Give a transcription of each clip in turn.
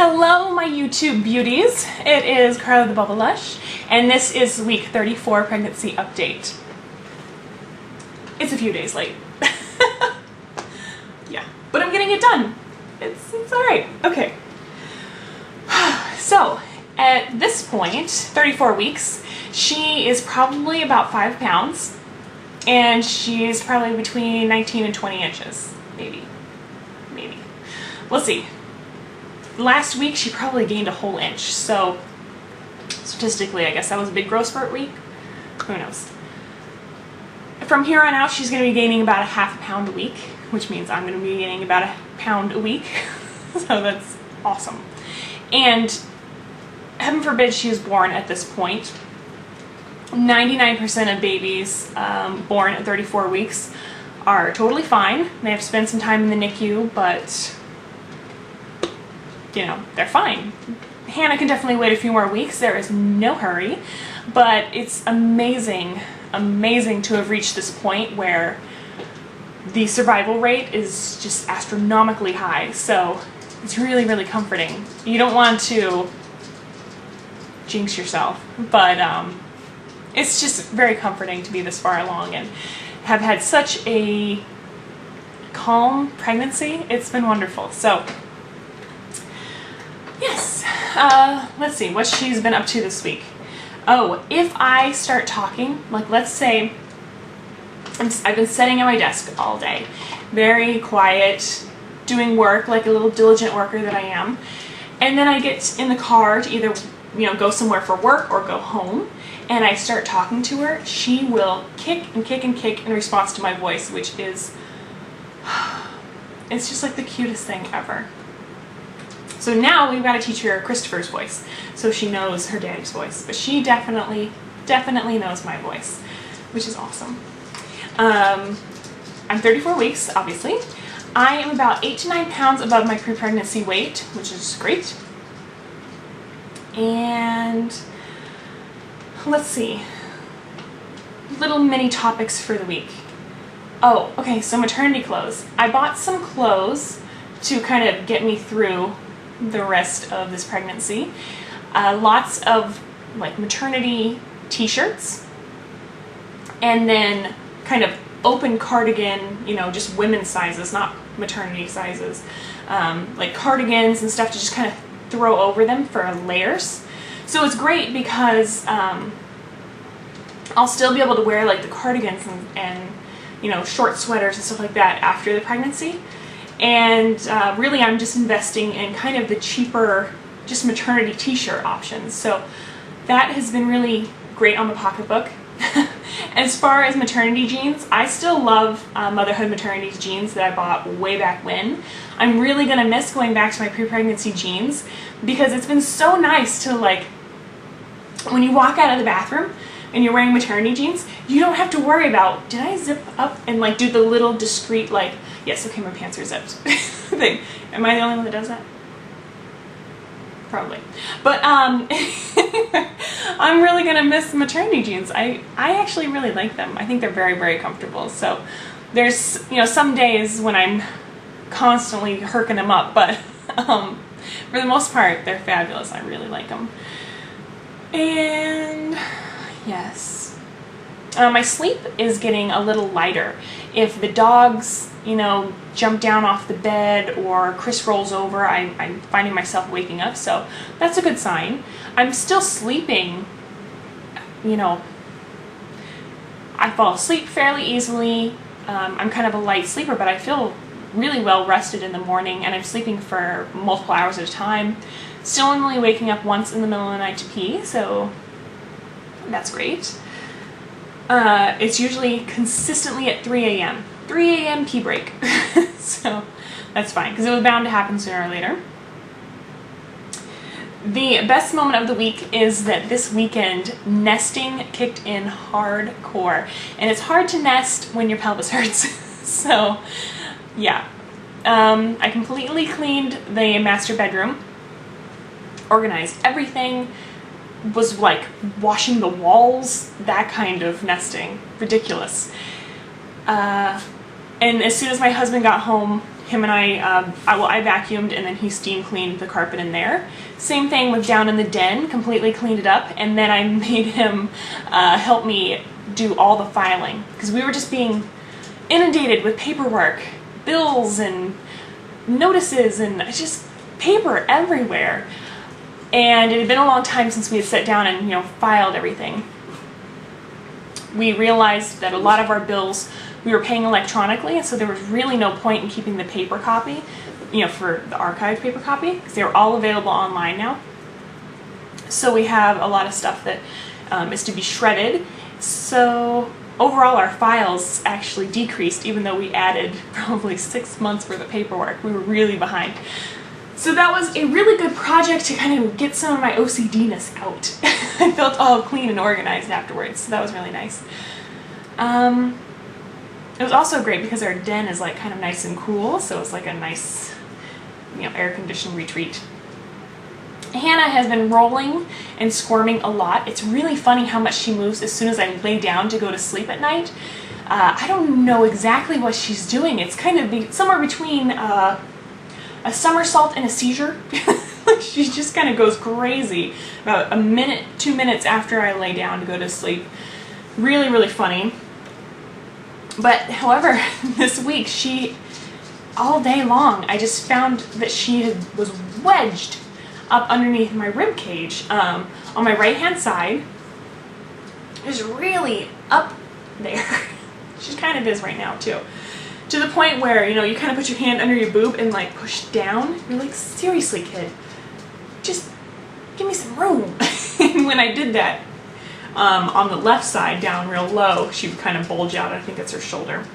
Hello, my YouTube beauties. It is Carla the Bubble Lush, and this is week 34 pregnancy update. It's a few days late. Yeah, but I'm getting it done. It's alright. Okay. So, at this point, 34 weeks, she is probably about 5 pounds, and she's probably between 19 and 20 inches. Maybe. We'll see. Last week she probably gained a whole inch, so statistically I guess that was a big growth spurt week. Who knows? From here on out she's going to be gaining about a half a pound a week, which means I'm going to be gaining about a pound a week. So that's awesome. And heaven forbid she is born at this point. 99% of babies born at 34 weeks are totally fine. They have to spend some time in the NICU, but you know, they're fine. Hannah can definitely wait a few more weeks. There is no hurry, but it's amazing to have reached this point where the survival rate is just astronomically high. So it's really comforting. You don't want to jinx yourself, but it's just very comforting to be this far along and have had such a calm pregnancy. It's been wonderful. So yes, let's see what she's been up to this week. Oh, if I start talking, like let's say I've been sitting at my desk all day, very quiet, doing work like a little diligent worker that I am, and then I get in the car to either go somewhere for work or go home, and I start talking to her, she will kick and kick and kick in response to my voice, which is, it's just like the cutest thing ever. So now we've got to teach her Christopher's voice, so she knows her daddy's voice. But she definitely knows my voice, which is awesome. I'm 34 weeks, obviously. I am about 8 to 9 pounds above my pre-pregnancy weight, which is great. And let's see, little mini topics for the week. Oh, okay, so maternity clothes. I bought some clothes to kind of get me through the rest of this pregnancy. Lots of like maternity t-shirts, and then kind of open cardigan, just women's sizes, not maternity sizes, like cardigans and stuff to just kind of throw over them for layers. So it's great because I'll still be able to wear like the cardigans and short sweaters and stuff like that after the pregnancy. And really I'm just investing in kind of the cheaper just maternity t-shirt options. So that has been really great on the pocketbook. As far as maternity jeans, I still love motherhood maternity jeans that I bought way back when. I'm really going to miss going back to my pre-pregnancy jeans because it's been so nice to, like, when you walk out of the bathroom and you're wearing maternity jeans, you don't have to worry about, did I zip up and like do the little discreet like, yes, okay, my pants are zipped thing. Am I the only one that does that? Probably. But I'm really gonna miss maternity jeans. I actually really like them. I think they're very comfortable. So there's some days when I'm constantly herking them up, but for the most part they're fabulous. I really like them. And yes, my sleep is getting a little lighter. If the dogs jump down off the bed or Chris rolls over, I'm finding myself waking up, so that's a good sign. I'm still sleeping, I fall asleep fairly easily. I'm kind of a light sleeper, but I feel really well rested in the morning, and I'm sleeping for multiple hours at a time. Still only waking up once in the middle of the night to pee, so that's great. It's usually consistently at 3 a.m. 3 a.m. pee break. So that's fine, because it was bound to happen sooner or later. The best moment of the week is that this weekend nesting kicked in hardcore. And it's hard to nest when your pelvis hurts. So yeah. I completely cleaned the master bedroom, organized everything, was like washing the walls, that kind of nesting. Ridiculous. And as soon as my husband got home, him and I vacuumed and then he steam cleaned the carpet in there. Same thing with down in the den, completely cleaned it up, and then I made him help me do all the filing because we were just being inundated with paperwork, bills and notices and just paper everywhere. And it had been a long time since we had sat down and, you know, filed everything. We realized that a lot of our bills we were paying electronically, so there was really no point in keeping the paper copy, you know, for the archived paper copy, because they're all available online now. So we have a lot of stuff that is to be shredded. So overall our files actually decreased, even though we added probably 6 months worth of paperwork. We were really behind. So that was a really good project to kind of get some of my OCD-ness out. I felt all clean and organized afterwards, so that was really nice. It was also great because our den is like kind of nice and cool, so it's like a nice, you know, air-conditioned retreat. Hannah has been rolling and squirming a lot. It's really funny how much she moves as soon as I lay down to go to sleep at night. I don't know exactly what she's doing. It's kind of somewhere between a somersault and a seizure. She just kind of goes crazy about a minute, 2 minutes after I lay down to go to sleep. Really, really funny. But however, this week all day long, I just found that she was wedged up underneath my rib cage on my right hand side. Just really up there. She kind of is right now too. To the point where, you know, you kind of put your hand under your boob and like push down. You're like, seriously, kid, just give me some room. And when I did that, on the left side, down real low, she would kind of bulge out. I think it's her shoulder.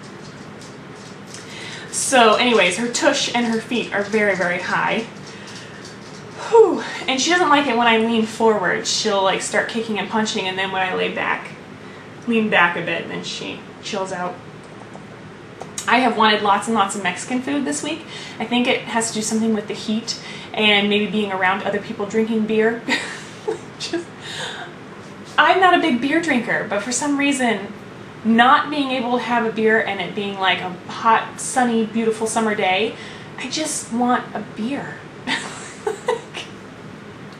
So anyways, her tush and her feet are very, very high. Whew. And she doesn't like it when I lean forward. She'll like start kicking and punching, and then when I lean back a bit, then she chills out. I have wanted lots and lots of Mexican food this week. I think it has to do something with the heat and maybe being around other people drinking beer. I'm not a big beer drinker, but for some reason, not being able to have a beer and it being like a hot, sunny, beautiful summer day, I just want a beer.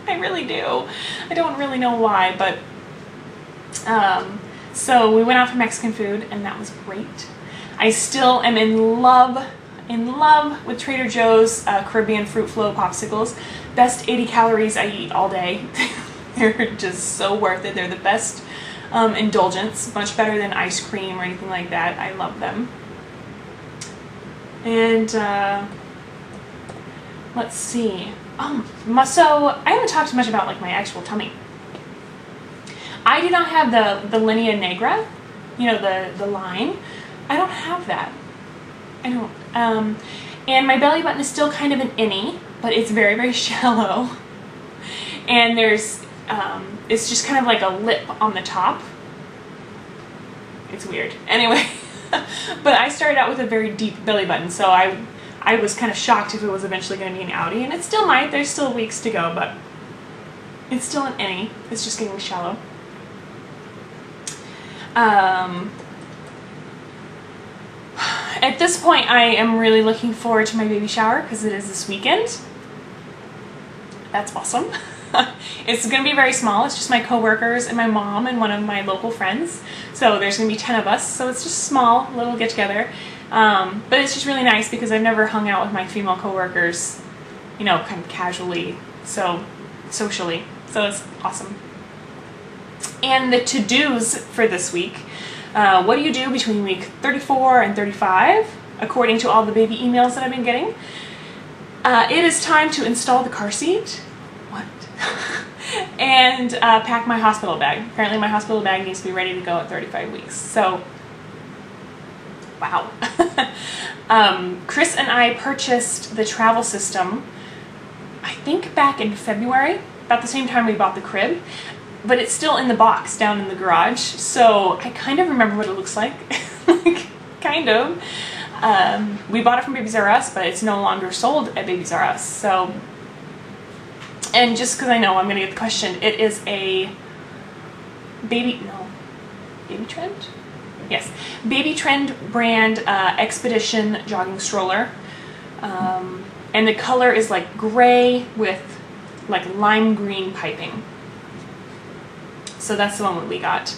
I really do. I don't really know why, but so we went out for Mexican food and that was great. I still am in love with Trader Joe's Caribbean Fruit Flow popsicles. Best 80 calories I eat all day. They're just so worth it. They're the best indulgence, much better than ice cream or anything like that. I love them. And let's see. So I haven't talked too much about like my actual tummy. I do not have the linea negra, you know, the line. I don't have that. I don't. And my belly button is still kind of an innie, but it's very, very shallow. And there's, it's just kind of like a lip on the top. It's weird. Anyway, but I started out with a very deep belly button, so I was kind of shocked if it was eventually going to be an outie, and it still might. There's still weeks to go, but it's still an innie. It's just getting shallow. At this point, I am really looking forward to my baby shower because it is this weekend. That's awesome. It's going to be very small. It's just my coworkers and my mom and one of my local friends. So there's going to be 10 of us. So it's just small, little get together. But it's just really nice because I've never hung out with my female coworkers, you know, kind of casually, so socially. So it's awesome. And the to-dos for this week. What do you do between week 34 and 35, according to all the baby emails that I've been getting? It is time to install the car seat. What? And pack my hospital bag. Apparently my hospital bag needs to be ready to go at 35 weeks. So, wow. Chris and I purchased the travel system, I think back in February, about the same time we bought the crib. But it's still in the box down in the garage, so I kind of remember what it looks like. Like, kind of. We bought it from Babies R Us, but it's no longer sold at Babies R Us. So, and just because I know I'm going to get the question, it is a Baby Trend? Yes. Baby Trend brand Expedition jogging stroller. And the color is like gray with like lime green piping. So that's the one that we got.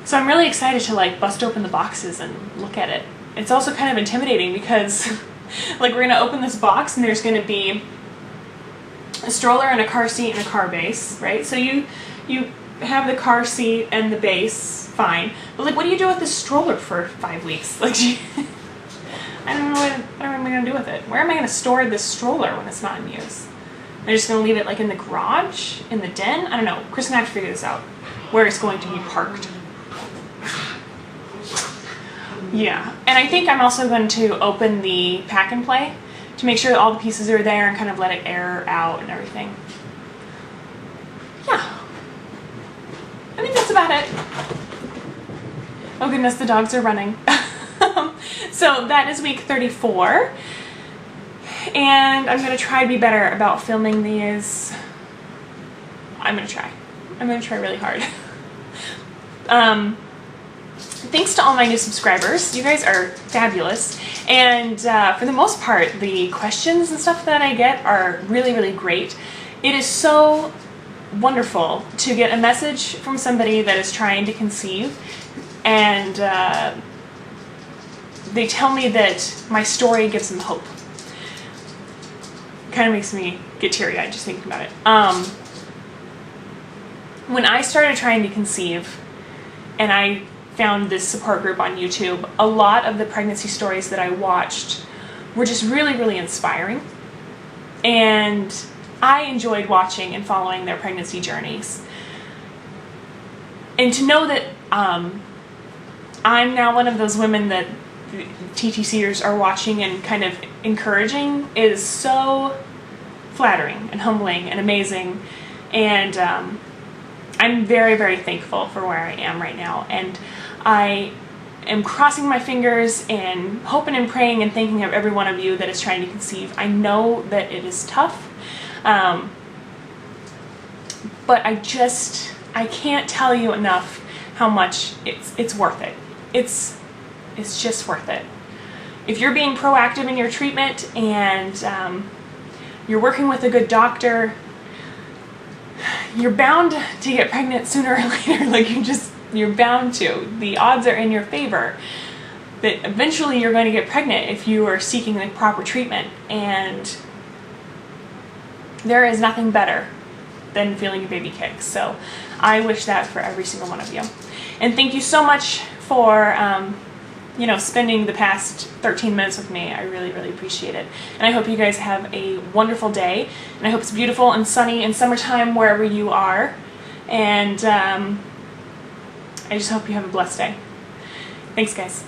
So I'm really excited to like bust open the boxes and look at it. It's also kind of intimidating because like we're gonna open this box and there's gonna be a stroller and a car seat and a car base, right? So you have the car seat and the base, fine. But like, what do you do with this stroller for 5 weeks? Like, I don't know what am I gonna do with it. Where am I gonna store this stroller when it's not in use? Am I just gonna leave it like in the garage, in the den? I don't know. Chris and I have to figure this out. Where it's going to be parked. Yeah, and I think I'm also going to open the pack and play to make sure that all the pieces are there and kind of let it air out and everything. Yeah. I think that's about it. Oh goodness, the dogs are running. So that is week 34. And I'm going to try to be better about filming these. I'm going to try really hard. Thanks to all my new subscribers. You guys are fabulous. And for the most part, the questions and stuff that I get are really, really great. It is so wonderful to get a message from somebody that is trying to conceive and they tell me that my story gives them hope. It kind of makes me get teary-eyed just thinking about it. When I started trying to conceive and I found this support group on YouTube, a lot of the pregnancy stories that I watched were just really, really inspiring. And I enjoyed watching and following their pregnancy journeys. And to know that I'm now one of those women that TTCers are watching and kind of encouraging is so flattering and humbling and amazing. And I'm very, very thankful for where I am right now. And I am crossing my fingers and hoping and praying and thinking of every one of you that is trying to conceive. I know that it is tough, but I can't tell you enough how much it's worth it. It's just worth it. If you're being proactive in your treatment and you're working with a good doctor, you're bound to get pregnant sooner or later. Like you're bound to. The odds are in your favor that eventually you're going to get pregnant if you are seeking the proper treatment. And there is nothing better than feeling a baby kick. So I wish that for every single one of you. And thank you so much for spending the past 13 minutes with me. I really, really appreciate it. And I hope you guys have a wonderful day. And I hope it's beautiful and sunny in summertime wherever you are. And I just hope you have a blessed day. Thanks, guys.